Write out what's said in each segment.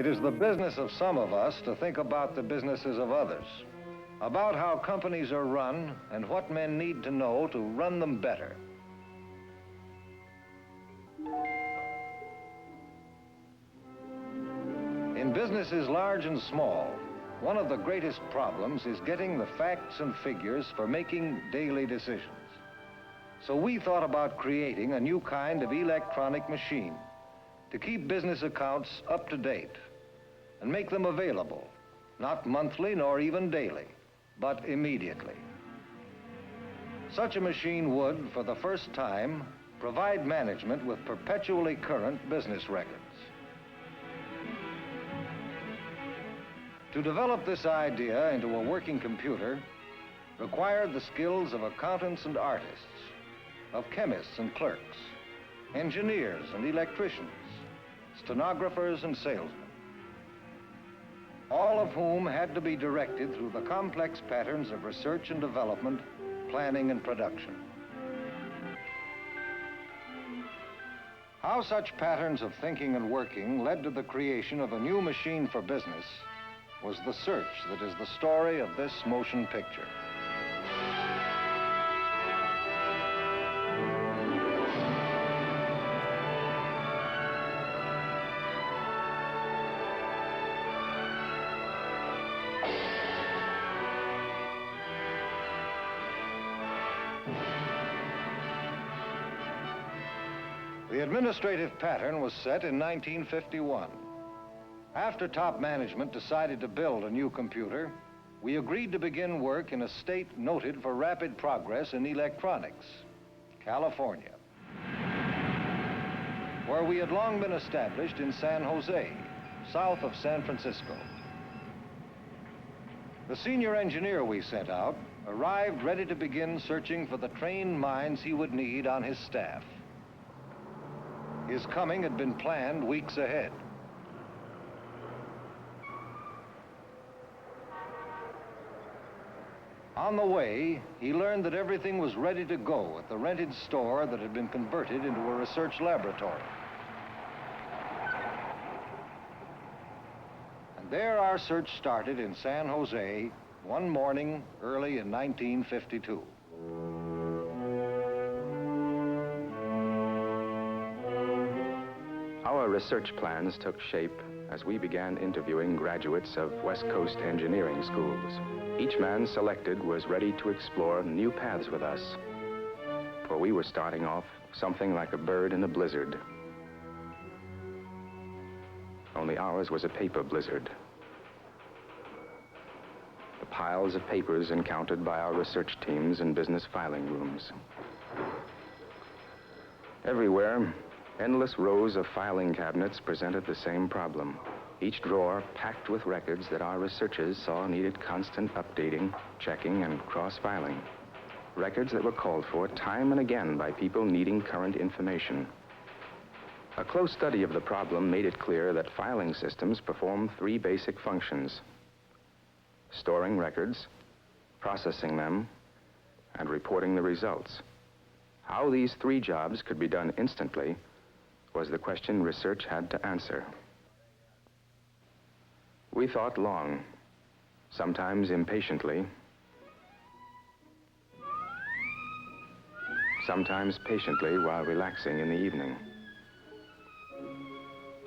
It is the business of some of us to think about the businesses of others, about how companies are run and what men need to know to run them better. In businesses large and small, one of the greatest problems is getting the facts and figures for making daily decisions. So we thought about creating a new kind of electronic machine to keep business accounts up to date and make them available, not monthly nor even daily, but immediately. Such a machine would, for the first time, provide management with perpetually current business records. To develop this idea into a working computer required the skills of accountants and artists, of chemists and clerks, engineers and electricians, stenographers and salesmen, all of whom had to be directed through the complex patterns of research and development, planning and production. How such patterns of thinking and working led to the creation of a new machine for business was the search that is the story of this motion picture. The administrative pattern was set in 1951. After top management decided to build a new computer, we agreed to begin work in a state noted for rapid progress in electronics, California, where we had long been established in San Jose, south of San Francisco. The senior engineer we sent out arrived ready to begin searching for the trained minds he would need on his staff. His coming had been planned weeks ahead. On the way, he learned that everything was ready to go at the rented store that had been converted into a research laboratory. And there our search started in San Jose one morning early in 1952. Our research plans took shape as we began interviewing graduates of West Coast engineering schools. Each man selected was ready to explore new paths with us, for we were starting off something like a bird in a blizzard. Only ours was a paper blizzard. The piles of papers encountered by our research teams in business filing rooms. Everywhere, endless rows of filing cabinets presented the same problem. Each drawer packed with records that our researchers saw needed constant updating, checking, and cross-filing. Records that were called for time and again by people needing current information. A close study of the problem made it clear that filing systems perform three basic functions: storing records, processing them, and reporting the results. How these three jobs could be done instantly was the question research had to answer. We thought long, sometimes impatiently, sometimes patiently while relaxing in the evening.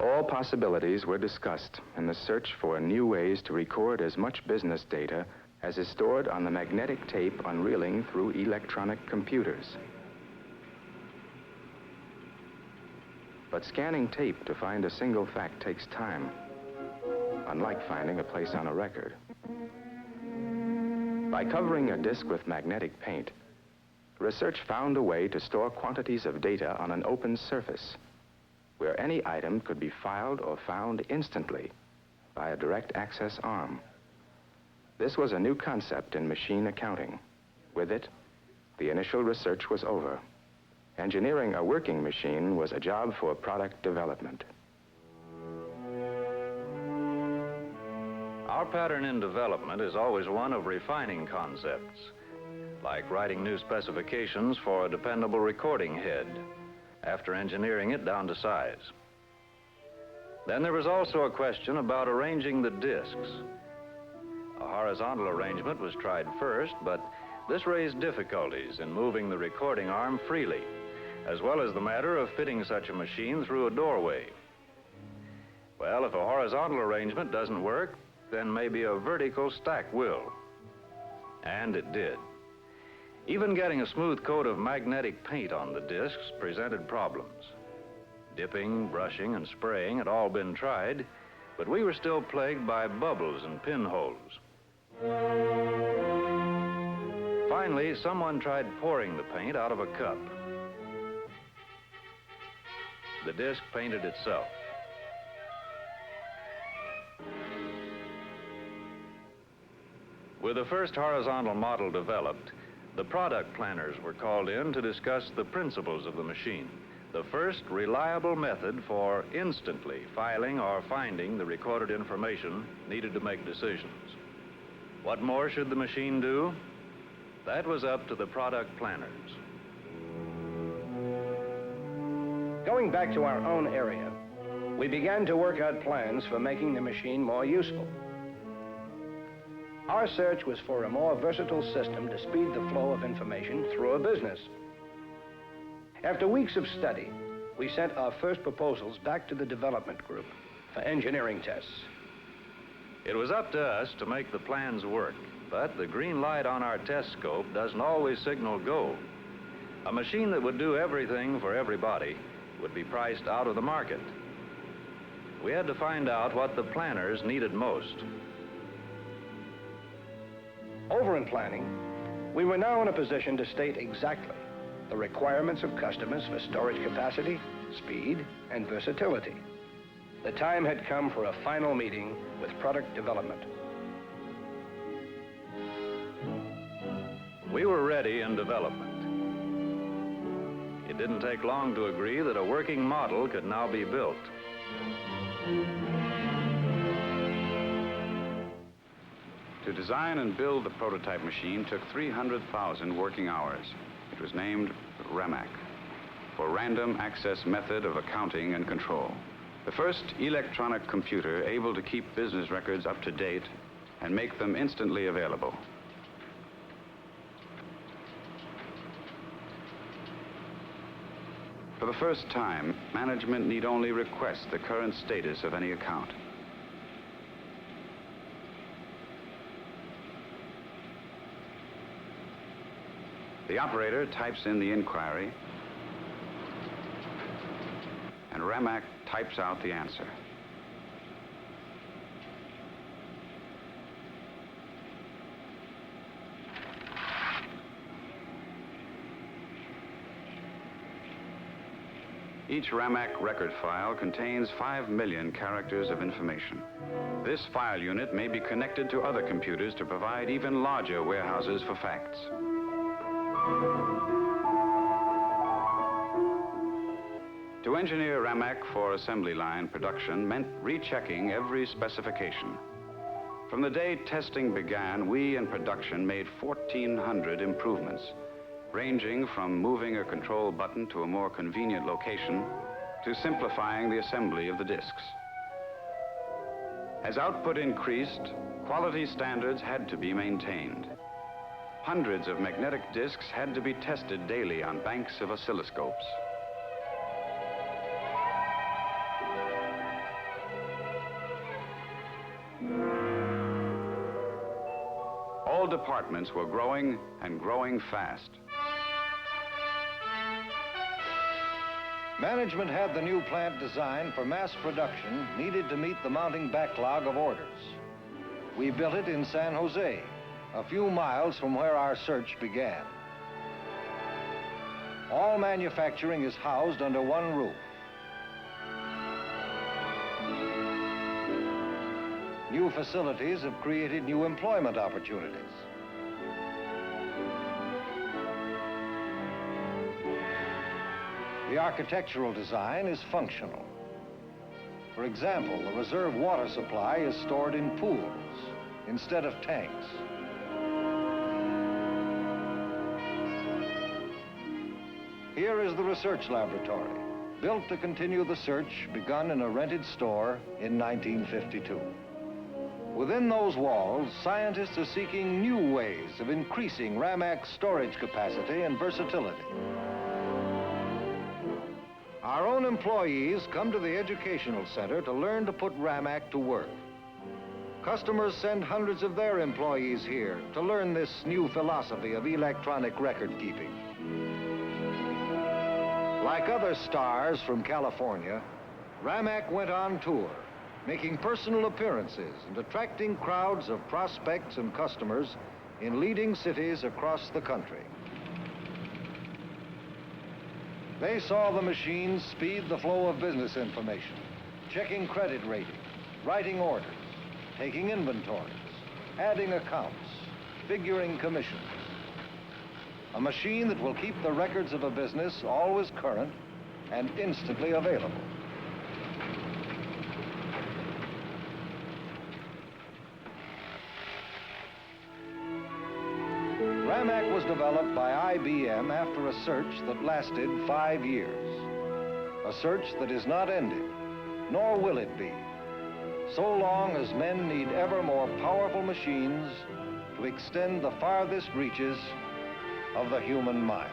All possibilities were discussed in the search for new ways to record as much business data as is stored on the magnetic tape unreeling through electronic computers. But scanning tape to find a single fact takes time, unlike finding a place on a record. By covering a disk with magnetic paint, research found a way to store quantities of data on an open surface, where any item could be filed or found instantly by a direct access arm. This was a new concept in machine accounting. With it, the initial research was over. Engineering a working machine was a job for product development. Our pattern in development is always one of refining concepts, like writing new specifications for a dependable recording head, after engineering it down to size. Then there was also a question about arranging the discs. A horizontal arrangement was tried first, but this raised difficulties in moving the recording arm freely, as well as the matter of fitting such a machine through a doorway. Well, if a horizontal arrangement doesn't work, then maybe a vertical stack will. And it did. Even getting a smooth coat of magnetic paint on the discs presented problems. Dipping, brushing, and spraying had all been tried, but we were still plagued by bubbles and pinholes. Finally, someone tried pouring the paint out of a cup. The disc painted itself. With the first horizontal model developed, the product planners were called in to discuss the principles of the machine, the first reliable method for instantly filing or finding the recorded information needed to make decisions. What more should the machine do? That was up to the product planners. Going back to our own area, we began to work out plans for making the machine more useful. Our search was for a more versatile system to speed the flow of information through a business. After weeks of study, we sent our first proposals back to the development group for engineering tests. It was up to us to make the plans work, but the green light on our test scope doesn't always signal go. A machine that would do everything for everybody would be priced out of the market. We had to find out what the planners needed most. Over in planning, we were now in a position to state exactly the requirements of customers for storage capacity, speed, and versatility. The time had come for a final meeting with product development. We were ready in development. It didn't take long to agree that a working model could now be built. To design and build the prototype machine took 300,000 working hours. It was named RAMAC, for Random Access Method of Accounting and Control. The first electronic computer able to keep business records up to date and make them instantly available. For the first time, management need only request the current status of any account. The operator types in the inquiry, and RAMAC types out the answer. Each RAMAC record file contains 5 million characters of information. This file unit may be connected to other computers to provide even larger warehouses for facts. To engineer RAMAC for assembly line production meant rechecking every specification. From the day testing began, we in production made 1,400 improvements, ranging from moving a control button to a more convenient location to simplifying the assembly of the discs. As output increased, quality standards had to be maintained. Hundreds of magnetic discs had to be tested daily on banks of oscilloscopes. All departments were growing and growing fast. Management had the new plant designed for mass production needed to meet the mounting backlog of orders. We built it in San Jose, a few miles from where our search began. All manufacturing is housed under one roof. New facilities have created new employment opportunities. The architectural design is functional. For example, the reserve water supply is stored in pools instead of tanks. Here is the research laboratory. built to continue the search begun in a rented store in 1952. Within those walls, scientists are seeking new ways of increasing RAMAC's storage capacity and versatility. Our own employees come to the educational center to learn to put RAMAC to work. Customers send hundreds of their employees here to learn this new philosophy of electronic record keeping. Like other stars from California, RAMAC went on tour, making personal appearances and attracting crowds of prospects and customers in leading cities across the country. They saw the machines speed the flow of business information, checking credit ratings, writing orders, taking inventories, adding accounts, figuring commissions. A machine that will keep the records of a business always current and instantly available. RAMAC was developed by IBM after a search that lasted 5 years. A search that is not ended, nor will it be, so long as men need ever more powerful machines to extend the farthest reaches of the human mind.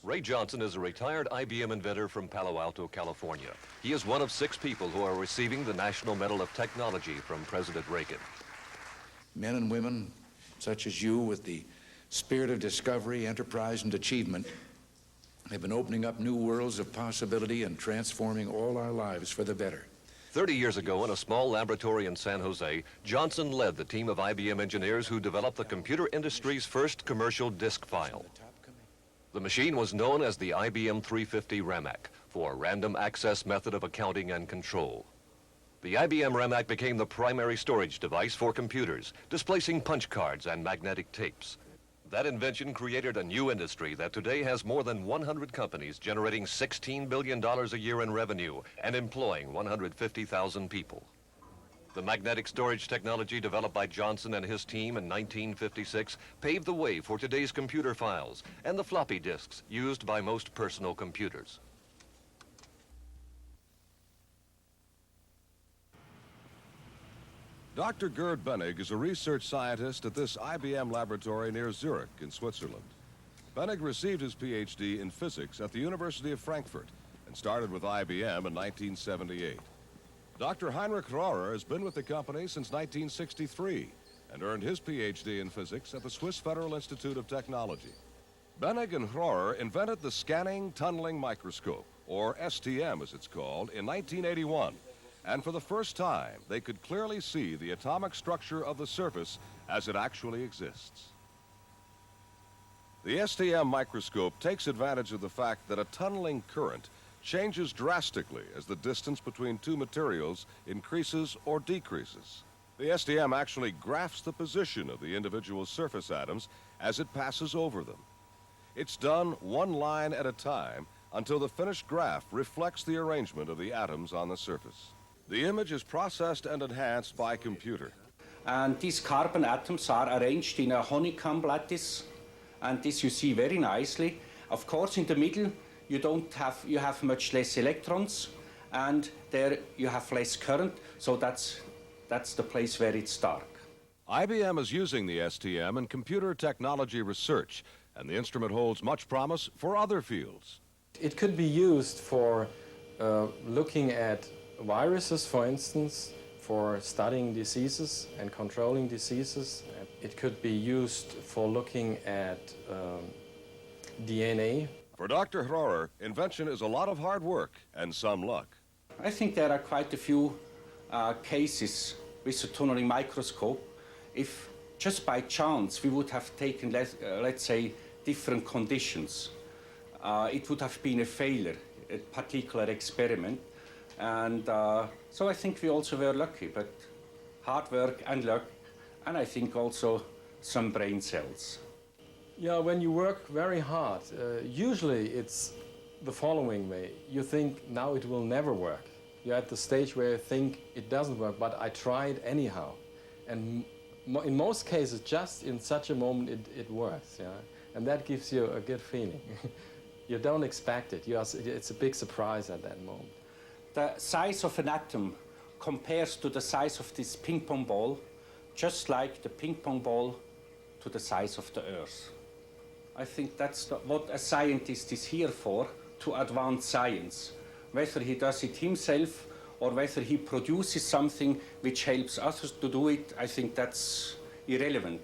Ray Johnson is a retired IBM inventor from Palo Alto, California. He is one of 6 people who are receiving the National Medal of Technology from President Reagan. Men and women such as you, with the spirit of discovery, enterprise, and achievement, have been opening up new worlds of possibility and transforming all our lives for the better. 30 years ago, in a small laboratory in San Jose, Johnson led the team of IBM engineers who developed the computer industry's first commercial disk file. The machine was known as the IBM 350 RAMAC, for Random Access Method of Accounting and Control. The IBM RAMAC became the primary storage device for computers, displacing punch cards and magnetic tapes. That invention created a new industry that today has more than 100 companies generating $16 billion a year in revenue and employing 150,000 people. The magnetic storage technology developed by Johnson and his team in 1956 paved the way for today's computer files and the floppy disks used by most personal computers. Dr. Gerd Bennig is a research scientist at this IBM laboratory near Zurich in Switzerland. Bennig received his PhD in physics at the University of Frankfurt and started with IBM in 1978. Dr. Heinrich Rohrer has been with the company since 1963 and earned his PhD in physics at the Swiss Federal Institute of Technology. Bennig and Rohrer invented the scanning tunneling microscope, or STM as it's called, in 1981. And for the first time, they could clearly see the atomic structure of the surface as it actually exists. The STM microscope takes advantage of the fact that a tunneling current changes drastically as the distance between 2 materials increases or decreases. The STM actually graphs the position of the individual surface atoms as it passes over them. It's done 1 line at a time until the finished graph reflects the arrangement of the atoms on the surface. The image is processed and enhanced by computer. And these carbon atoms are arranged in a honeycomb lattice, and this you see very nicely. Of course, in the middle, you have much less electrons, and there you have less current, so that's the place where it's dark. IBM is using the STM in computer technology research, and the instrument holds much promise for other fields. It could be used for looking at viruses, for instance, for studying diseases and controlling diseases. It could be used for looking at DNA. For Dr. Rohrer, invention is a lot of hard work and some luck. I think there are quite a few cases with the tunneling microscope. If just by chance we would have taken, let's say, different conditions, it would have been a failure, a particular experiment. And so I think we also were lucky, but hard work and luck, and I think also some brain cells. Yeah, when you work very hard, usually it's the following way. You think, now it will never work. You're at the stage where you think it doesn't work, but I tried anyhow. And in most cases, just in such a moment, it works, yeah? And that gives you a good feeling. You don't expect it. It's a big surprise at that moment. The size of an atom compares to the size of this ping pong ball, just like the ping pong ball to the size of the Earth. I think that's what a scientist is here for, to advance science. Whether he does it himself or whether he produces something which helps others to do it, I think that's irrelevant.